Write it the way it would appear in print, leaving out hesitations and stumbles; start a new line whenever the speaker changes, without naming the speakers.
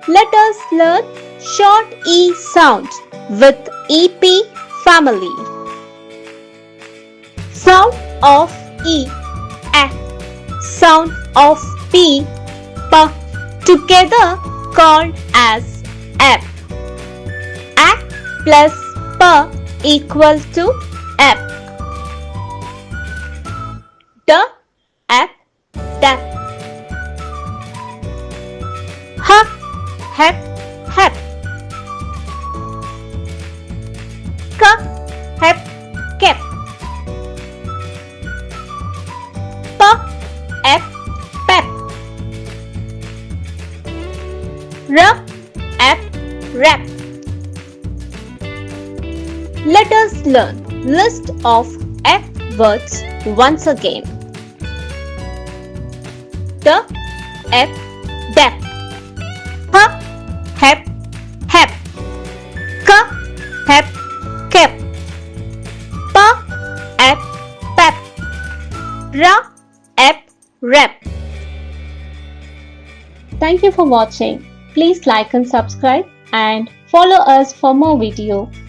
Let us learn short E sound with EP family. Sound of E, A. Sound of P, P, together called as ap. A plus P equal to ap. D, ap, dap. H, hep, hep. K, hep, kep. P, ep, pep. R, ap, rap. Let us learn list of F words once again. D, ep, dap. H, hep, hep. K, hep, kep. P, ep, pep. R, ep, rap. Thank you for watching. Please like and subscribe and follow us for more videos.